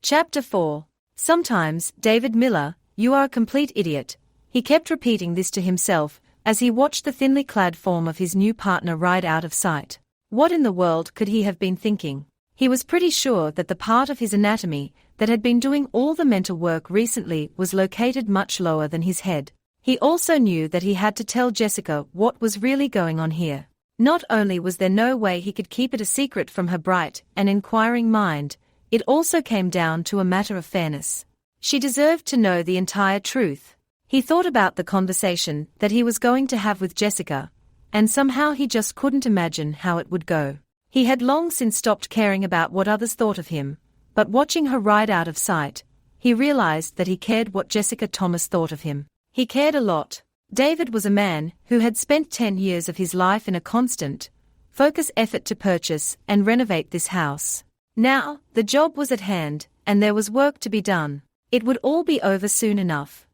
Chapter 4. Sometimes, David Miller, you are a complete idiot. He kept repeating this to himself, as he watched the thinly clad form of his new partner ride out of sight. What in the world could he have been thinking? He was pretty sure that the part of his anatomy that had been doing all the mental work recently was located much lower than his head. He also knew that he had to tell Jessica what was really going on here. Not only was there no way he could keep it a secret from her bright and inquiring mind, it also came down to a matter of fairness. She deserved to know the entire truth. He thought about the conversation that he was going to have with Jessica, and somehow he just couldn't imagine how it would go. He had long since stopped caring about what others thought of him, but watching her ride out of sight, he realized that he cared what Jessica Thomas thought of him. He cared a lot. David was a man who had spent 10 years of his life in a constant, focused effort to purchase and renovate this house. Now, the job was at hand, and there was work to be done. It would all be over soon enough.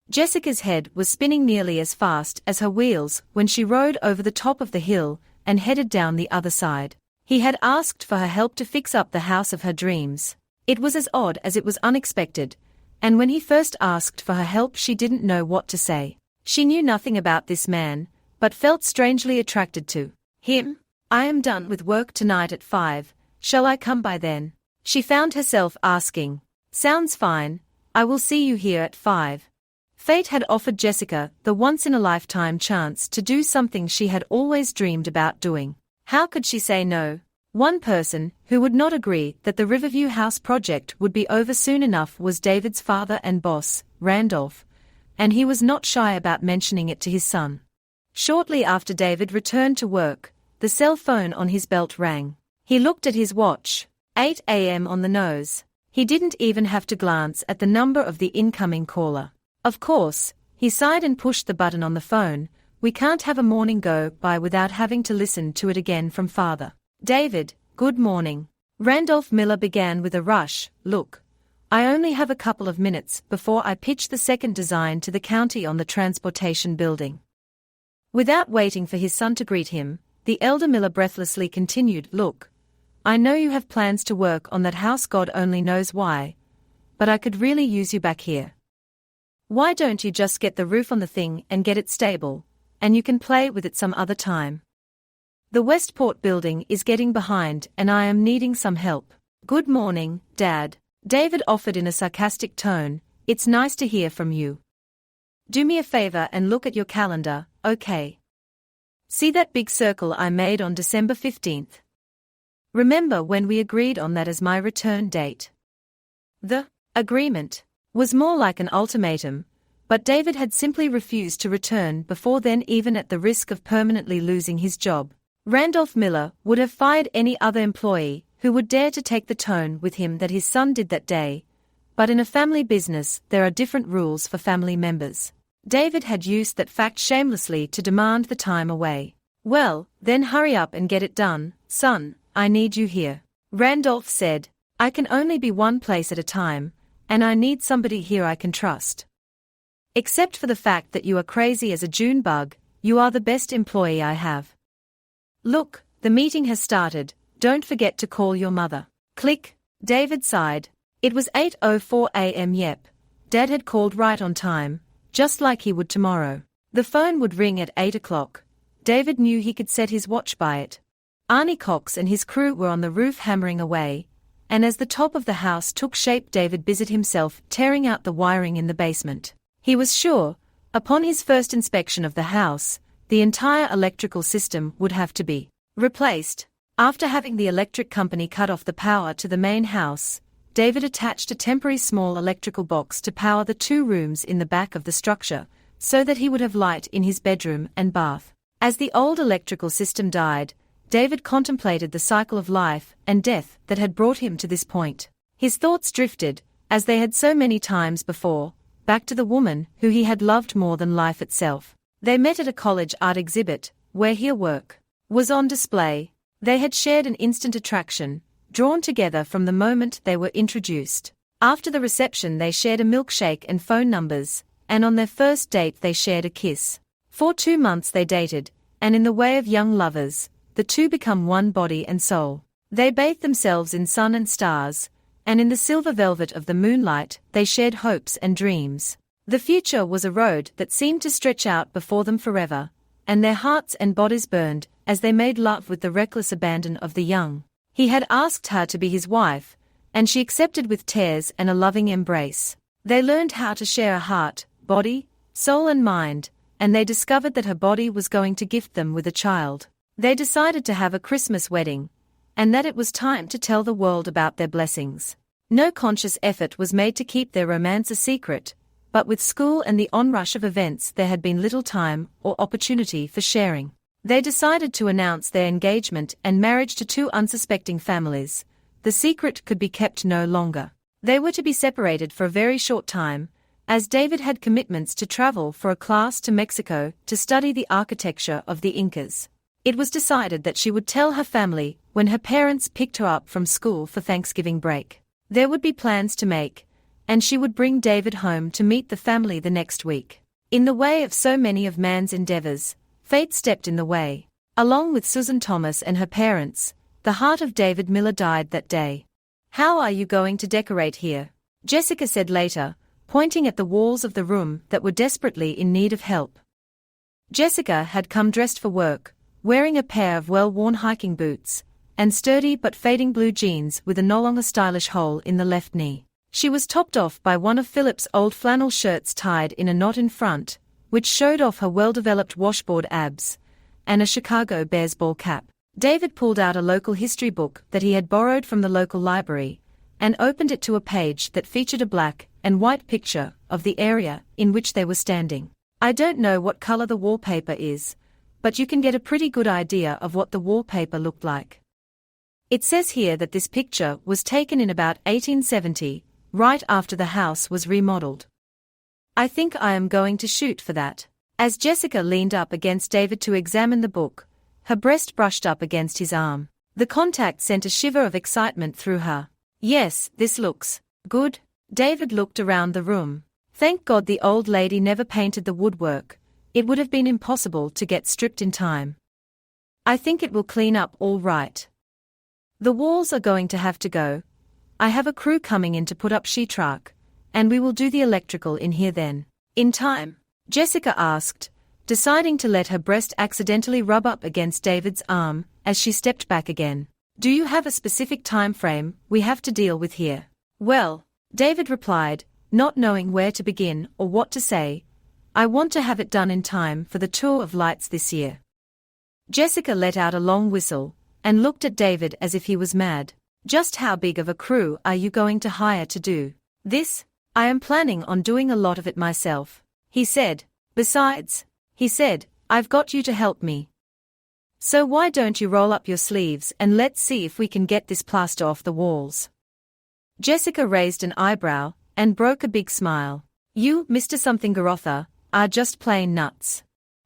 Jessica's head was spinning nearly as fast as her wheels when she rode over the top of the hill and headed down the other side. He had asked for her help to fix up the house of her dreams. It was as odd as it was unexpected, and when he first asked for her help she didn't know what to say. She knew nothing about this man, but felt strangely attracted to him. I am done with work tonight at 5. Shall I come by then? She found herself asking. Sounds fine, I will see you here at 5. Fate had offered Jessica the once-in-a-lifetime chance to do something she had always dreamed about doing. How could she say no? One person who would not agree that the Riverview House project would be over soon enough was David's father and boss, Randolph, and he was not shy about mentioning it to his son. Shortly after David returned to work, the cell phone on his belt rang. He looked at his watch. 8 a.m. on the nose. He didn't even have to glance at the number of the incoming caller. Of course, he sighed and pushed the button on the phone. We can't have a morning go by without having to listen to it again from father. David, good morning. Randolph Miller began with a rush. Look, I only have a couple of minutes before I pitch the second design to the county on the transportation building. Without waiting for his son to greet him, the elder Miller breathlessly continued, Look, I know you have plans to work on that house, God only knows why, but I could really use you back here. Why don't you just get the roof on the thing and get it stable, and you can play with it some other time? The Westport building is getting behind and I am needing some help. Good morning, Dad, David offered in a sarcastic tone. It's nice to hear from you. Do me a favor and look at your calendar, okay? See that big circle I made on December 15th? Remember when we agreed on that as my return date? The agreement was more like an ultimatum, but David had simply refused to return before then, even at the risk of permanently losing his job. Randolph Miller would have fired any other employee who would dare to take the tone with him that his son did that day, but in a family business there are different rules for family members. David had used that fact shamelessly to demand the time away. Well, then hurry up and get it done, son, I need you here. Randolph said, I can only be one place at a time, and I need somebody here I can trust. Except for the fact that you are crazy as a June bug, you are the best employee I have. Look, the meeting has started, don't forget to call your mother. Click, David sighed. It was 8:04 a.m. Yep, Dad had called right on time, just like he would tomorrow. The phone would ring at 8 o'clock. David knew he could set his watch by it. Arnie Cox and his crew were on the roof hammering away, and as the top of the house took shape David busied himself tearing out the wiring in the basement. He was sure, upon his first inspection of the house, the entire electrical system would have to be replaced. After having the electric company cut off the power to the main house, David attached a temporary small electrical box to power the 2 rooms in the back of the structure, so that he would have light in his bedroom and bath. As the old electrical system died, David contemplated the cycle of life and death that had brought him to this point. His thoughts drifted, as they had so many times before, back to the woman who he had loved more than life itself. They met at a college art exhibit, where her work was on display. They had shared an instant attraction, drawn together from the moment they were introduced. After the reception they shared a milkshake and phone numbers, and on their first date they shared a kiss. For 2 months they dated, and in the way of young lovers, the two become one body and soul. They bathed themselves in sun and stars, and in the silver velvet of the moonlight they shared hopes and dreams. The future was a road that seemed to stretch out before them forever, and their hearts and bodies burned as they made love with the reckless abandon of the young. He had asked her to be his wife, and she accepted with tears and a loving embrace. They learned how to share a heart, body, soul and mind, and they discovered that her body was going to gift them with a child. They decided to have a Christmas wedding, and that it was time to tell the world about their blessings. No conscious effort was made to keep their romance a secret, but with school and the onrush of events there had been little time or opportunity for sharing. They decided to announce their engagement and marriage to two unsuspecting families. The secret could be kept no longer. They were to be separated for a very short time, as David had commitments to travel for a class to Mexico to study the architecture of the Incas. It was decided that she would tell her family when her parents picked her up from school for Thanksgiving break. There would be plans to make, and she would bring David home to meet the family the next week. In the way of so many of man's endeavors, fate stepped in the way. Along with Susan Thomas and her parents, the heart of David Miller died that day. "How are you going to decorate here?" Jessica said later, pointing at the walls of the room that were desperately in need of help. Jessica had come dressed for work, wearing a pair of well-worn hiking boots, and sturdy but fading blue jeans with a no longer stylish hole in the left knee. She was topped off by one of Philip's old flannel shirts tied in a knot in front, which showed off her well-developed washboard abs, and a Chicago Bears ball cap. David pulled out a local history book that he had borrowed from the local library, and opened it to a page that featured a black and white picture of the area in which they were standing. "I don't know what color the wallpaper is, but you can get a pretty good idea of what the wallpaper looked like. It says here that this picture was taken in about 1870, right after the house was remodeled. I think I am going to shoot for that." As Jessica leaned up against David to examine the book, her breast brushed up against his arm. The contact sent a shiver of excitement through her. "Yes, this looks good." David looked around the room. Thank God the old lady never painted the woodwork. It would have been impossible to get stripped in time. "I think it will clean up all right. The walls are going to have to go. I have a crew coming in to put up sheetrock, and we will do the electrical in here then." "In time?" Jessica asked, deciding to let her breast accidentally rub up against David's arm as she stepped back again. "Do you have a specific time frame we have to deal with here?" "Well," David replied, not knowing where to begin or what to say, "I want to have it done in time for the Tour of Lights this year." Jessica let out a long whistle and looked at David as if he was mad. "Just how big of a crew are you going to hire to do this?" "I am planning on doing a lot of it myself," he said. "Besides," he said, "I've got you to help me. So why don't you roll up your sleeves and let's see if we can get this plaster off the walls." Jessica raised an eyebrow and broke a big smile. "You, Mr. Something Garotha, are just plain nuts."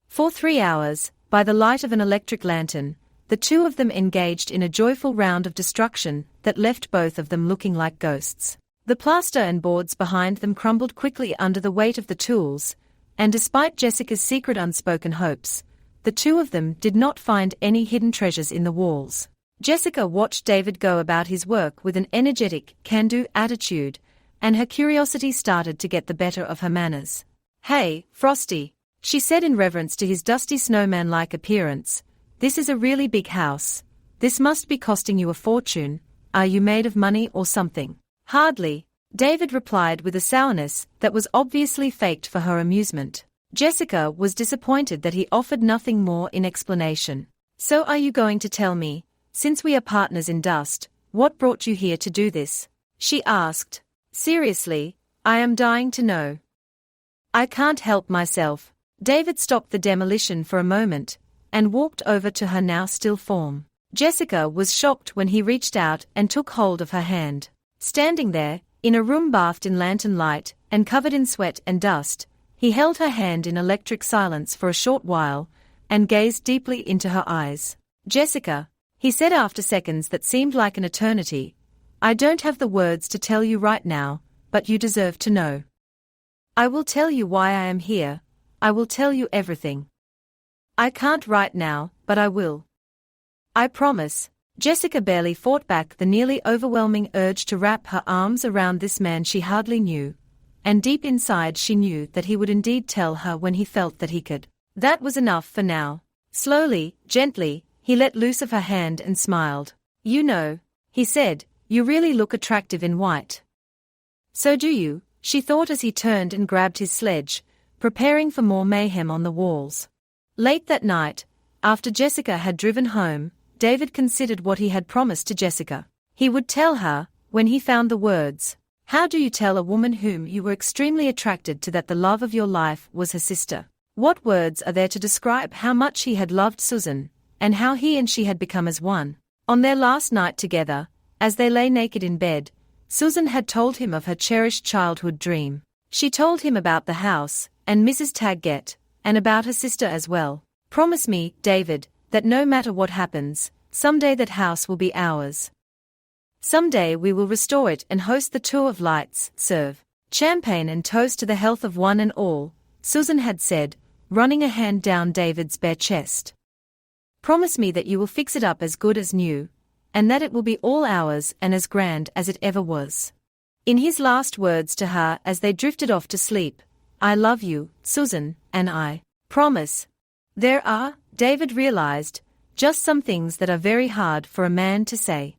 For 3 hours, by the light of an electric lantern, the two of them engaged in a joyful round of destruction that left both of them looking like ghosts. The plaster and boards behind them crumbled quickly under the weight of the tools, and despite Jessica's secret unspoken hopes, the two of them did not find any hidden treasures in the walls. Jessica watched David go about his work with an energetic, can-do attitude, and her curiosity started to get the better of her manners. "Hey, Frosty," she said in reverence to his dusty snowman-like appearance, "this is a really big house. This must be costing you a fortune. Are you made of money or something?" "Hardly," David replied with a sourness that was obviously faked for her amusement. Jessica was disappointed that he offered nothing more in explanation. "So are you going to tell me, since we are partners in dust, what brought you here to do this?" she asked. "Seriously, I am dying to know." "I can't help myself." David stopped the demolition for a moment, and walked over to her now still form. Jessica was shocked when he reached out and took hold of her hand. Standing there, in a room bathed in lantern light and covered in sweat and dust, he held her hand in electric silence for a short while, and gazed deeply into her eyes. "Jessica," he said after seconds that seemed like an eternity, "I don't have the words to tell you right now, but you deserve to know. I will tell you why I am here. I will tell you everything. I can't right now, but I will. I promise." Jessica barely fought back the nearly overwhelming urge to wrap her arms around this man she hardly knew, and deep inside she knew that he would indeed tell her when he felt that he could. That was enough for now. Slowly, gently, he let loose of her hand and smiled. "You know," he said, "you really look attractive in white." "So do you," she thought as he turned and grabbed his sledge, preparing for more mayhem on the walls. Late that night, after Jessica had driven home, David considered what he had promised to Jessica. He would tell her, when he found the words. How do you tell a woman whom you were extremely attracted to that the love of your life was her sister? What words are there to describe how much he had loved Susan, and how he and she had become as one? On their last night together, as they lay naked in bed, Susan had told him of her cherished childhood dream. She told him about the house, and Mrs. Taggett, and about her sister as well. "Promise me, David, that no matter what happens, someday that house will be ours. Someday we will restore it and host the tour of lights, serve champagne and toast to the health of one and all," Susan had said, running a hand down David's bare chest. "Promise me that you will fix it up as good as new, and that it will be all ours and as grand as it ever was." In his last words to her as they drifted off to sleep, "I love you, Susan, and I promise." There are, David realized, just some things that are very hard for a man to say.